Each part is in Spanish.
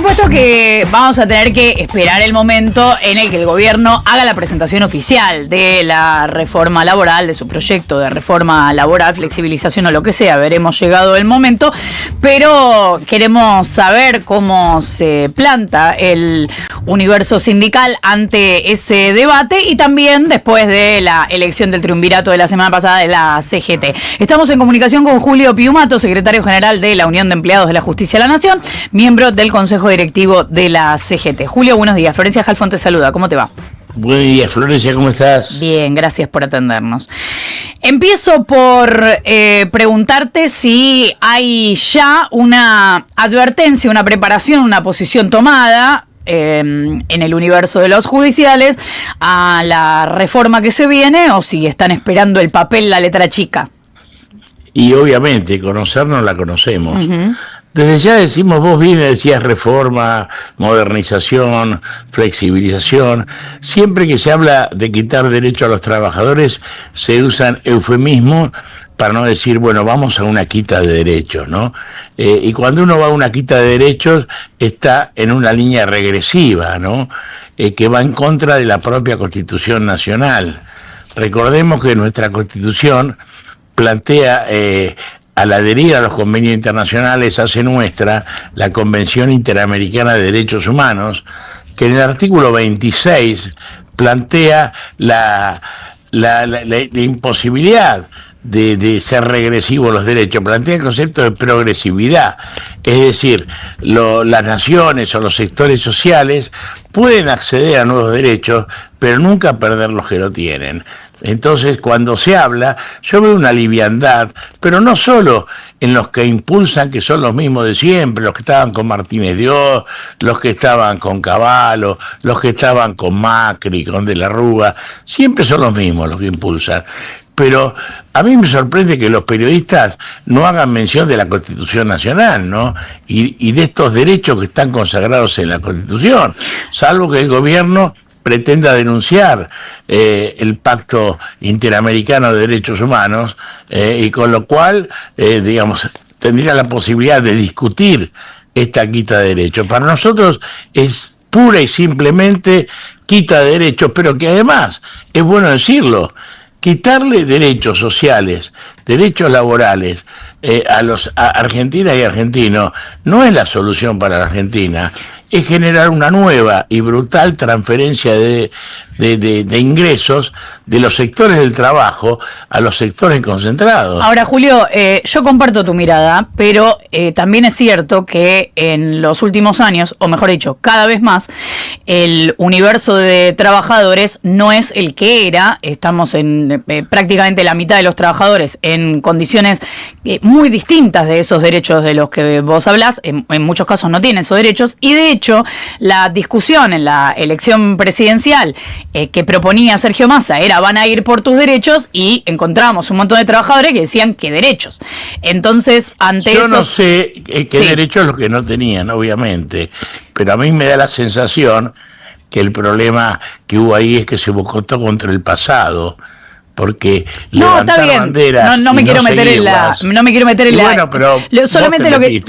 Por supuesto que vamos a tener que esperar el momento en el que el gobierno haga la presentación oficial de la reforma laboral, de su proyecto de reforma laboral, flexibilización o lo que sea. Veremos llegado el momento, pero queremos saber cómo se planta el universo sindical ante ese debate y también después de la elección del triunvirato de la semana pasada de la CGT. Estamos en comunicación con Julio Piumato, secretario general de la Unión de Empleados de la Justicia de la Nación, miembro del Consejo Directivo de la CGT. Julio, buenos días. Florencia Jalfón te saluda. ¿Cómo te va? Buenos días, Florencia, ¿cómo estás? Bien, gracias por atendernos. Empiezo por preguntarte si hay ya una advertencia, una preparación, una posición tomada en el universo de los judiciales a la reforma que se viene o si están esperando el papel, la letra chica. Y obviamente, conocernos la conocemos. Uh-huh. Desde ya decimos, vos bien decías reforma, modernización, flexibilización. Siempre que se habla de quitar derecho a los trabajadores, se usan eufemismos para no decir, bueno, vamos a una quita de derechos, ¿no? Y cuando uno va a una quita de derechos, está en una línea regresiva, ¿no? Que va en contra de la propia Constitución Nacional. Recordemos que nuestra Constitución plantea... al adherir a los convenios internacionales, hace nuestra la Convención Interamericana de Derechos Humanos, que en el artículo 26 plantea la imposibilidad de ser regresivos los derechos, plantea el concepto de progresividad, es decir, las naciones o los sectores sociales pueden acceder a nuevos derechos, pero nunca perder los que lo tienen. Entonces, cuando se habla, yo veo una liviandad, pero no solo en los que impulsan, que son los mismos de siempre, los que estaban con Martínez de Oz, los que estaban con Cavallo, los que estaban con Macri, con De la Rúa, siempre son los mismos los que impulsan. Pero a mí me sorprende que los periodistas no hagan mención de la Constitución Nacional, ¿no? Y de estos derechos que están consagrados en la Constitución, salvo que el gobierno pretenda denunciar el Pacto Interamericano de Derechos Humanos, y con lo cual, digamos, tendría la posibilidad de discutir esta quita de derechos. Para nosotros es pura y simplemente quita de derechos, pero que además, es bueno decirlo, quitarle derechos sociales, derechos laborales a Argentina y argentinos no es la solución para la Argentina, es generar una nueva y brutal transferencia de ingresos de los sectores del trabajo a los sectores concentrados. Ahora, Julio, yo comparto tu mirada, pero también es cierto que en los últimos años, o mejor dicho, cada vez más, el universo de trabajadores no es el que era. Estamos en prácticamente la mitad de los trabajadores en condiciones muy distintas de esos derechos de los que vos hablás. En muchos casos no tienen esos derechos, y de hecho la discusión en la elección presidencial que proponía Sergio Massa era van a ir por tus derechos, y encontramos un montón de trabajadores que decían ¿qué derechos? Entonces, ante yo eso... no sé qué derechos los que no tenían, obviamente, pero a mí me da la sensación que el problema que hubo ahí es que se votó contra el pasado, porque levantar banderas no me quiero meter en la bueno, pero solamente lo que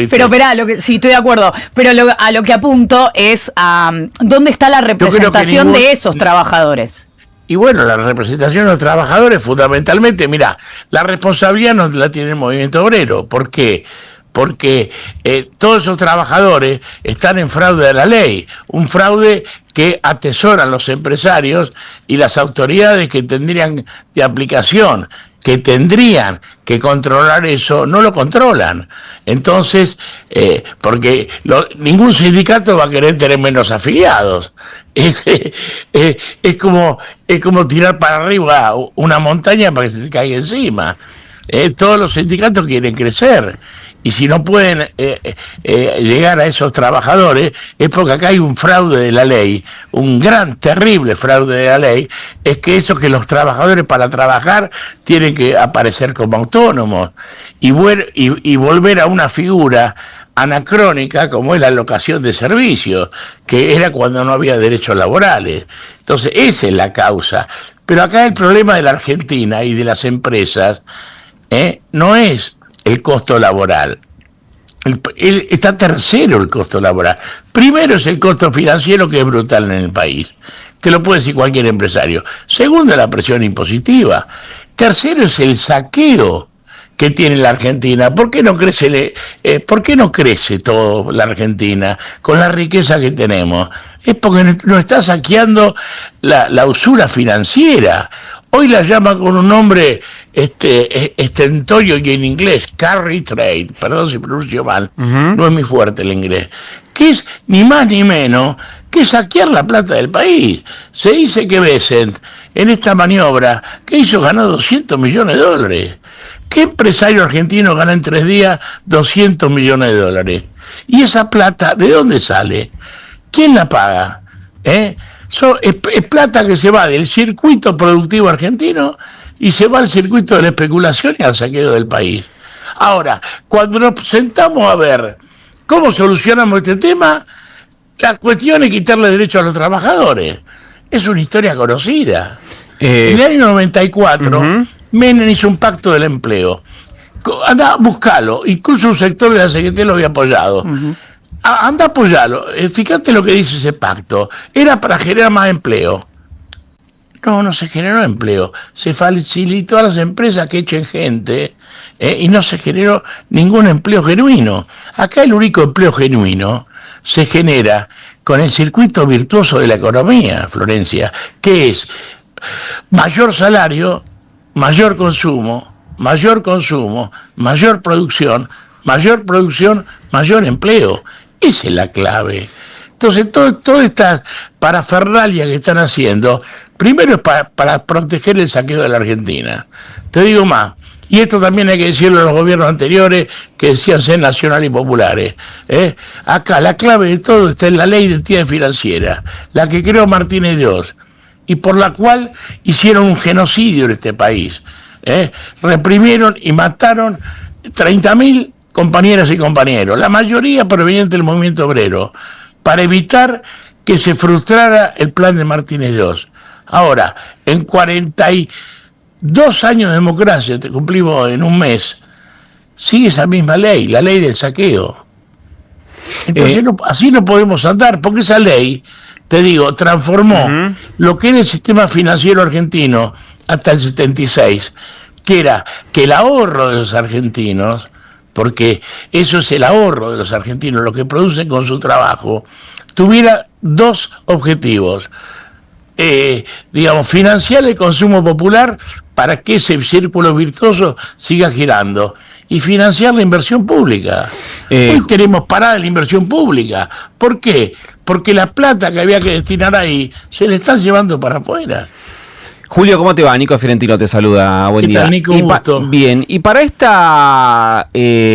pero esperá, sí estoy de acuerdo, pero a lo que apunto es a dónde está la representación de esos trabajadores. Y bueno, la representación de los trabajadores fundamentalmente, mirá, la responsabilidad no la tiene el movimiento obrero. ¿Por qué? Porque todos esos trabajadores están en fraude de la ley, un fraude que atesoran los empresarios y las autoridades que tendrían de aplicación, que tendrían que controlar eso, no lo controlan. Entonces, porque ningún sindicato va a querer tener menos afiliados. Es como tirar para arriba una montaña para que se te caiga encima. Todos los sindicatos quieren crecer. Y si no pueden llegar a esos trabajadores, es porque acá hay un fraude de la ley, un gran, terrible fraude de la ley, es que los trabajadores para trabajar tienen que aparecer como autónomos y volver a una figura anacrónica como es la locación de servicios, que era cuando no había derechos laborales. Entonces, esa es la causa. Pero acá el problema de la Argentina y de las empresas no es el costo laboral. Está tercero el costo laboral. Primero es el costo financiero, que es brutal en el país. Te lo puede decir cualquier empresario. Segundo, la presión impositiva. Tercero es el saqueo que tiene la Argentina. ¿Por qué no crece todo la Argentina con la riqueza que tenemos? Es porque nos está saqueando la usura financiera. Hoy la llama con un nombre estentorio y en inglés, carry trade, perdón si pronuncio mal, no es muy fuerte el inglés, que es ni más ni menos que saquear la plata del país. Se dice que Bessent, en esta maniobra, que hizo, ganó $200 millones. ¿Qué empresario argentino gana en 3 días $200 millones? ¿Y esa plata de dónde sale? ¿Quién la paga? Es plata que se va del circuito productivo argentino y se va al circuito de la especulación y al saqueo del país. Ahora, cuando nos sentamos a ver cómo solucionamos este tema, la cuestión es quitarle derechos a los trabajadores. Es una historia conocida. En el año 94, Menem hizo un pacto del empleo. Anda a buscarlo, incluso un sector de la CGT lo había apoyado. Anda a apoyarlo. Fíjate lo que dice ese pacto. Era para generar más empleo. No se generó empleo. Se facilitó a las empresas que echen gente y no se generó ningún empleo genuino. Acá el único empleo genuino se genera con el circuito virtuoso de la economía, Florencia, que es mayor salario, mayor consumo, mayor producción, mayor empleo. Esa es la clave. Entonces, toda esta parafernalia que están haciendo, primero es para proteger el saqueo de la Argentina. Te digo más, y esto también hay que decirlo a los gobiernos anteriores que decían ser nacionales y populares. Acá la clave de todo está en la ley de entidad financiera, la que creó Martínez de Oz, y por la cual hicieron un genocidio en este país. Reprimieron y mataron 30.000 compañeras y compañeros, la mayoría provenientes del movimiento obrero, para evitar que se frustrara el plan de Martínez de Oz. Ahora, en 42 años de democracia, te cumplimos en un mes, sigue esa misma ley, la ley del saqueo. Entonces así no podemos andar, porque esa ley, te digo, transformó lo que era el sistema financiero argentino hasta el 76, que era que el ahorro de los argentinos, porque eso es el ahorro de los argentinos, lo que producen con su trabajo, tuviera 2 objetivos. Financiar el consumo popular para que ese círculo virtuoso siga girando, y financiar la inversión pública. Hoy tenemos parada la inversión pública. ¿Por qué? Porque la plata que había que destinar ahí se le están llevando para afuera. Julio, ¿cómo te va? Nico Fiorentino te saluda. Buen día. ¿Qué tal, Nico? Un gusto. Bien, y para esta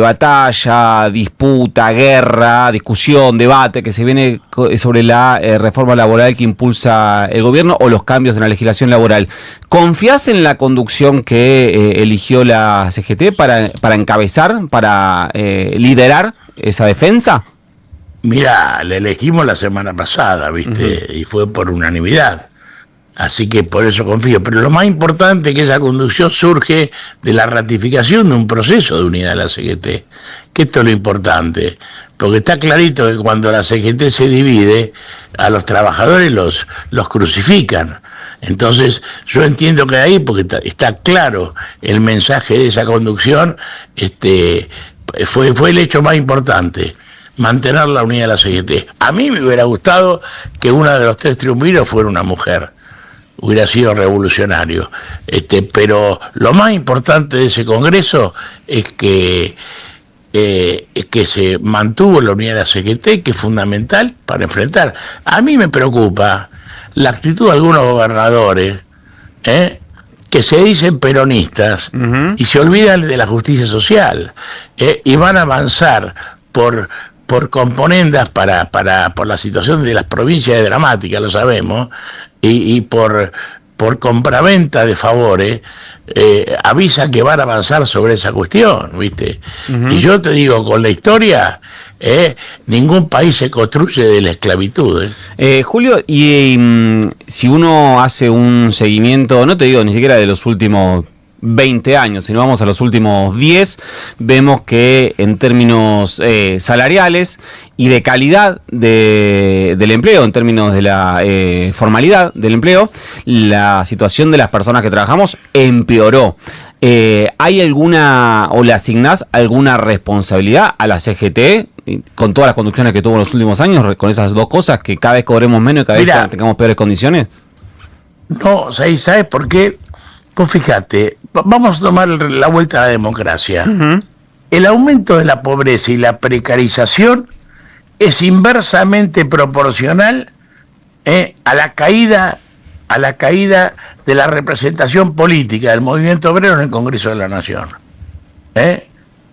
batalla, disputa, guerra, discusión, debate que se viene sobre la reforma laboral que impulsa el gobierno o los cambios en la legislación laboral, ¿confías en la conducción que eligió la CGT para encabezar, para liderar esa defensa? Mira, la elegimos la semana pasada, ¿viste? Y fue por unanimidad. Así que por eso confío. Pero lo más importante es que esa conducción surge de la ratificación de un proceso de unidad de la CGT. Que esto es lo importante. Porque está clarito que cuando la CGT se divide, a los trabajadores los crucifican. Entonces, yo entiendo que ahí, porque está claro el mensaje de esa conducción, fue el hecho más importante. Mantener la unidad de la CGT. A mí me hubiera gustado que una de los 3 triunviros fuera una mujer. Hubiera sido revolucionario. Pero lo más importante de ese congreso es que se mantuvo la unidad de la CGT, que es fundamental para enfrentar. A mí me preocupa la actitud de algunos gobernadores, que se dicen peronistas y se olvidan de la justicia social, y van a avanzar por componendas por la situación de las provincias de dramática, lo sabemos, y por compraventa de favores, avisa que van a avanzar sobre esa cuestión, ¿viste? Y yo te digo, con la historia, ningún país se construye de la esclavitud. Julio, y si uno hace un seguimiento, no te digo ni siquiera de los últimos 20 años. Si nos vamos a los últimos 10, vemos que en términos salariales y de calidad del empleo, en términos de la formalidad del empleo, la situación de las personas que trabajamos empeoró. ¿Hay alguna, o le asignás alguna responsabilidad a la CGT con todas las conducciones que tuvo en los últimos años, con esas dos cosas, que cada vez cobremos menos y cada vez tengamos peores condiciones? No, ¿sabes por qué? Pues fíjate, vamos a tomar la vuelta a la democracia. El aumento de la pobreza y la precarización es inversamente proporcional a la caída de la representación política del movimiento obrero en el Congreso de la Nación.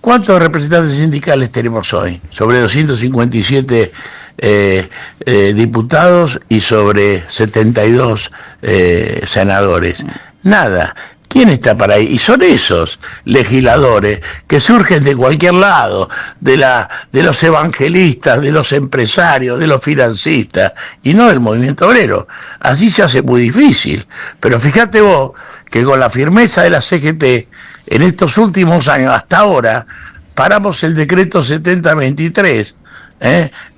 ¿Cuántos representantes sindicales tenemos hoy? Sobre 257 diputados y sobre 72 senadores. Nada. ¿Quién está para ahí? Y son esos legisladores que surgen de cualquier lado, de los evangelistas, de los empresarios, de los financistas, y no del movimiento obrero. Así se hace muy difícil. Pero fíjate vos que con la firmeza de la CGT, en estos últimos años, hasta ahora, paramos el decreto 7023,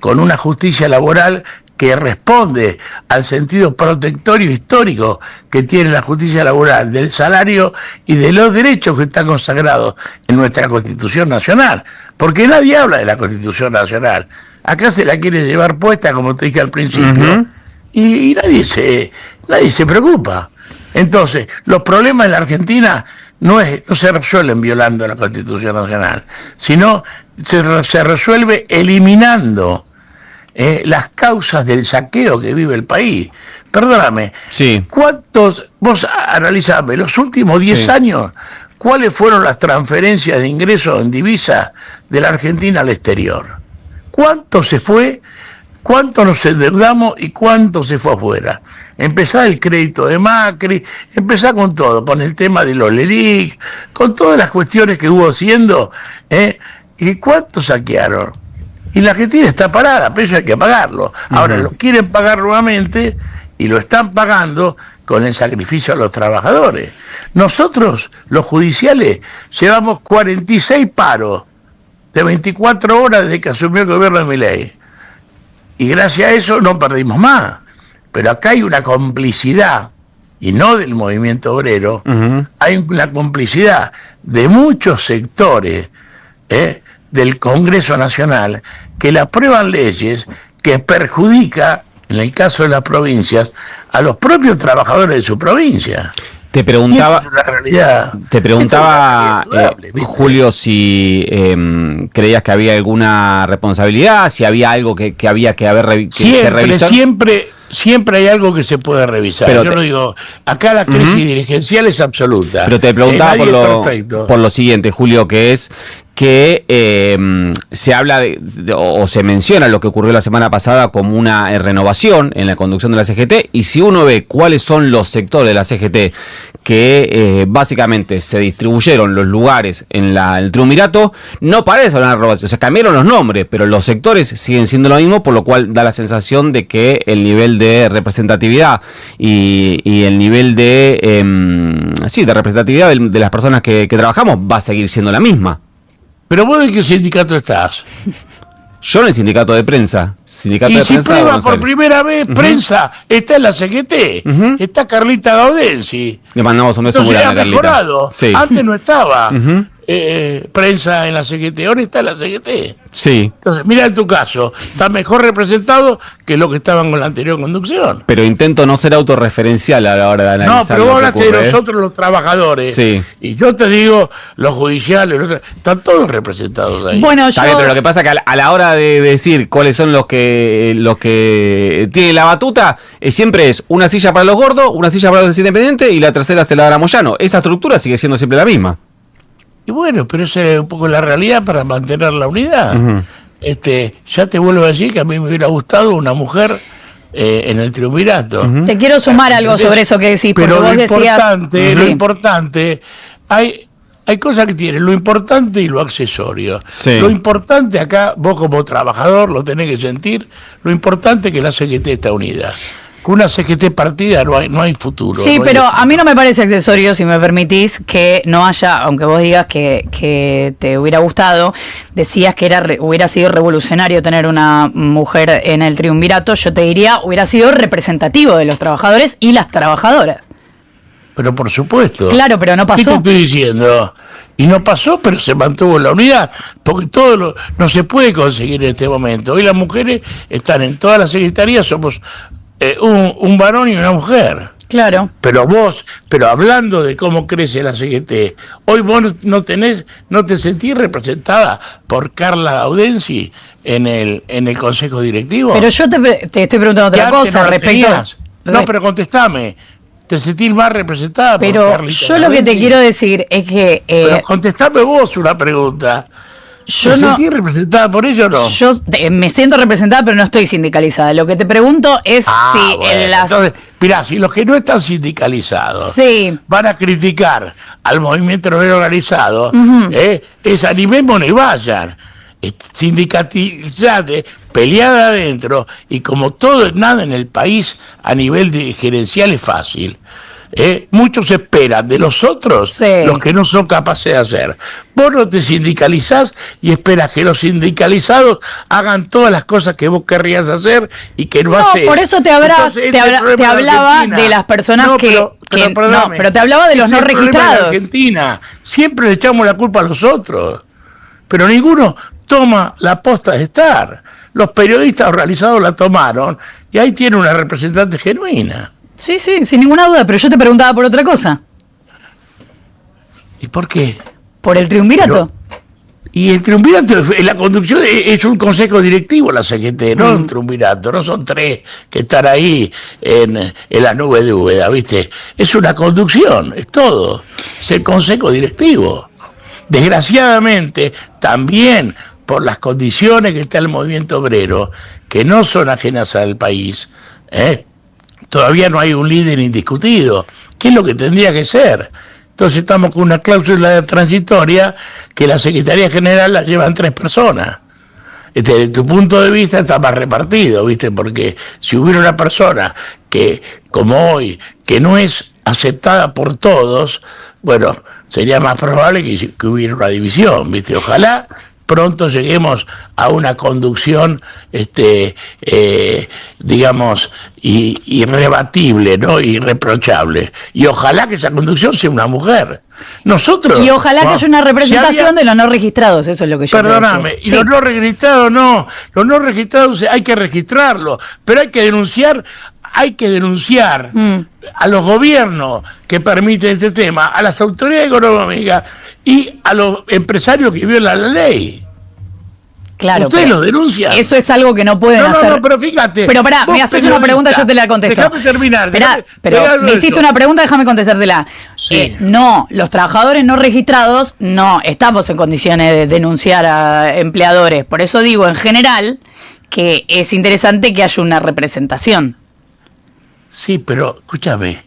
con una justicia laboral que responde al sentido protectorio histórico que tiene la justicia laboral del salario y de los derechos que están consagrados en nuestra Constitución Nacional. Porque nadie habla de la Constitución Nacional. Acá se la quiere llevar puesta, como te dije al principio, y nadie se preocupa. Entonces, los problemas en la Argentina no se resuelven violando la Constitución Nacional, sino se resuelve eliminando las causas del saqueo que vive el país. Perdóname, sí. Vos analizame, los últimos 10 años, ¿cuáles fueron las transferencias de ingresos en divisa de la Argentina al exterior? ¿Cuánto se fue? ¿Cuánto nos endeudamos y cuánto se fue afuera? Empezá el crédito de Macri, empezá con todo, con el tema de los LELIC, con todas las cuestiones que hubo haciendo, ¿y cuánto saquearon? Y la Argentina está parada, pero eso hay que pagarlo. Ahora lo quieren pagar nuevamente y lo están pagando con el sacrificio a los trabajadores. Nosotros, los judiciales, llevamos 46 paros de 24 horas desde que asumió el gobierno de Milei. Y gracias a eso no perdimos más. Pero acá hay una complicidad, y no del movimiento obrero, hay una complicidad de muchos sectores del Congreso Nacional que le aprueban leyes que perjudica, en el caso de las provincias, a los propios trabajadores de su provincia. Te preguntaba, Julio, si creías que había alguna responsabilidad, si había algo que había que haber que revisar. Siempre hay algo que se puede revisar. Pero yo no digo, acá la crisis dirigencial es absoluta. Pero te preguntaba por lo siguiente, Julio, que es que se habla o se menciona lo que ocurrió la semana pasada como una renovación en la conducción de la CGT, y si uno ve cuáles son los sectores de la CGT que básicamente se distribuyeron los lugares en el triunvirato, no parece una renovación, o sea, cambiaron los nombres, pero los sectores siguen siendo lo mismo, por lo cual da la sensación de que el nivel de representatividad y el nivel de representatividad de las personas que trabajamos va a seguir siendo la misma. ¿Pero vos en qué sindicato estás? Yo en el sindicato de prensa. Y si prueba por primera vez prensa, está en la CGT, está Carlita Gaudensi. Le mandamos un beso muy grande a Carlita. Mejorado. Sí. Antes no estaba prensa en la CGT, ahora está en la CGT. Sí. Entonces, mira en tu caso, está mejor representado que lo que estaban con la anterior conducción. Pero intento no ser autorreferencial a la hora de analizar. No, pero vos hablaste de nosotros los trabajadores. Sí. Y yo te digo, los judiciales, están todos representados ahí. Bueno, Está bien, pero lo que pasa es que a la hora de decir cuáles son los que tienen la batuta, siempre es una silla para los gordos, una silla para los independientes y la tercera se la da a Moyano. Esa estructura sigue siendo siempre la misma. Y bueno, pero esa es un poco la realidad para mantener la unidad. Ya te vuelvo a decir que a mí me hubiera gustado una mujer en el triunvirato. Te quiero sumar algo sobre eso que decís, porque pero vos decías... Lo importante, hay cosas que tienen lo importante y lo accesorio. Sí. Lo importante acá, vos como trabajador lo tenés que sentir, lo importante es que la CGT está unida. con una CGT partida no hay futuro. Sí, no pero hay... a mí no me parece accesorio, si me permitís, que no haya, aunque vos digas que te hubiera gustado, decías que hubiera sido revolucionario tener una mujer en el triunvirato, yo te diría, hubiera sido representativo de los trabajadores y las trabajadoras. Pero por supuesto. Claro, pero no pasó. ¿Qué te estoy diciendo? Y no pasó, pero se mantuvo la unidad, porque no se puede conseguir en este momento. Hoy las mujeres están en todas las secretarías, somos un varón y una mujer. Claro. Pero hablando de cómo crece la CGT, hoy vos no te sentís representada por Carla Gaudensi en el Consejo Directivo. Pero yo te estoy preguntando otra cosa respecto. No, pero contestame. ¿Te sentís más representada pero por Carlita yo lo que te Gaudensi? quiero decir es que... pero contestame vos una pregunta. ¿Te sentís representada por ello o no? Yo me siento representada, pero no estoy sindicalizada. Lo que te pregunto es si en las... Entonces, mirá, si los que no están sindicalizados sí. van a criticar al movimiento obrero organizado, es animémonos y vayan. Sindicalizate, peleada adentro, y como todo es nada en el país a nivel de gerencial es fácil. Muchos esperan de los otros los que no son capaces de hacer. Vos no te sindicalizás y esperas que los sindicalizados hagan todas las cosas que vos querrías hacer y que no hacen. Por eso te hablaba de las personas pero te hablaba de los no registrados. En Argentina siempre le echamos la culpa a los otros, pero ninguno toma la posta de estar. Los periodistas organizados la tomaron y ahí tiene una representante genuina. Sí, sin ninguna duda, pero yo te preguntaba por otra cosa. ¿Y por qué? Por el triunvirato. Y el triunvirato, la conducción es un consejo directivo, la CGT, no un triunvirato, no son tres que están ahí en la nube de Úbeda, ¿viste? Es una conducción, es todo, es el consejo directivo. Desgraciadamente, también por las condiciones que está el movimiento obrero, que no son ajenas al país, todavía no hay un líder indiscutido, que es lo que tendría que ser. Entonces estamos con una cláusula transitoria que la Secretaría General la llevan 3 personas. Desde tu punto de vista está más repartido, ¿viste? Porque si hubiera una persona que, como hoy, que no es aceptada por todos, bueno, sería más probable que hubiera una división, ¿viste? Ojalá pronto lleguemos a una conducción, digamos, irrebatible, ¿no? Irreprochable. Y ojalá que esa conducción sea una mujer. Nosotros... Y ojalá que haya una representación de los no registrados, eso es lo que yo Perdóname, y los no registrados no. Los no registrados hay que registrarlos, pero hay que denunciar a los gobiernos que permiten este tema, a las autoridades económicas y a los empresarios que violan la ley. Claro, ustedes lo denuncian. Eso es algo que no pueden hacer. No, pero fíjate. Pero pará, me haces una pregunta, yo te la contesto. Déjame terminar. Pero me hiciste una pregunta, déjame contestártela. Sí. No, los trabajadores no registrados no estamos en condiciones de denunciar a empleadores. Por eso digo, en general, que es interesante que haya una representación. Sí, pero escúchame,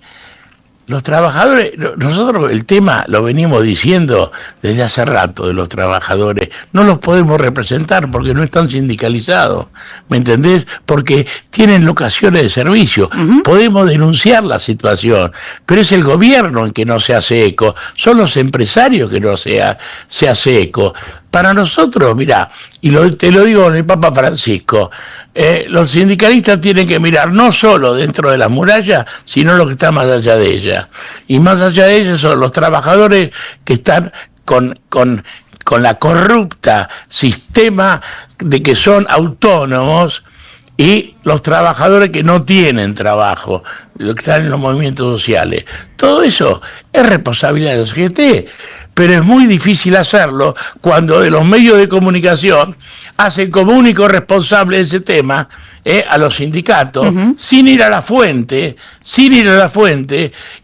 los trabajadores, nosotros el tema lo venimos diciendo desde hace rato de los trabajadores, no los podemos representar porque no están sindicalizados, ¿me entendés? Porque tienen locaciones de servicio, podemos denunciar la situación, pero es el gobierno en que no se hace eco, son los empresarios que no se hace eco. Para nosotros, mirá, y te lo digo con el Papa Francisco, los sindicalistas tienen que mirar no solo dentro de las murallas, sino lo que está más allá de ellas. Y más allá de ellas son los trabajadores que están con la corrupta sistema de que son autónomos y los trabajadores que no tienen trabajo, los que están en los movimientos sociales. Todo eso es responsabilidad de los CGT, pero es muy difícil hacerlo cuando de los medios de comunicación hacen como único responsable de ese tema a los sindicatos, sin ir a la fuente,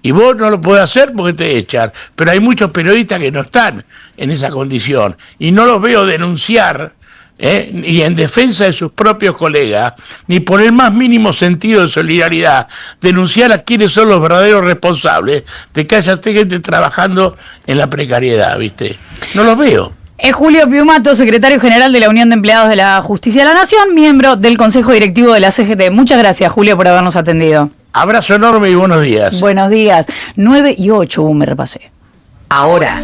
y vos no lo podés hacer porque te echan, pero hay muchos periodistas que no están en esa condición, y no los veo denunciar, y en defensa de sus propios colegas, ni por el más mínimo sentido de solidaridad, denunciar a quienes son los verdaderos responsables de que haya gente trabajando en la precariedad, ¿viste? No los veo. Es Julio Piumato, secretario general de la Unión de Empleados de la Justicia de la Nación, miembro del Consejo Directivo de la CGT. Muchas gracias, Julio, por habernos atendido. Abrazo enorme y buenos días. Buenos días. 9 y 8 me repasé. Ahora.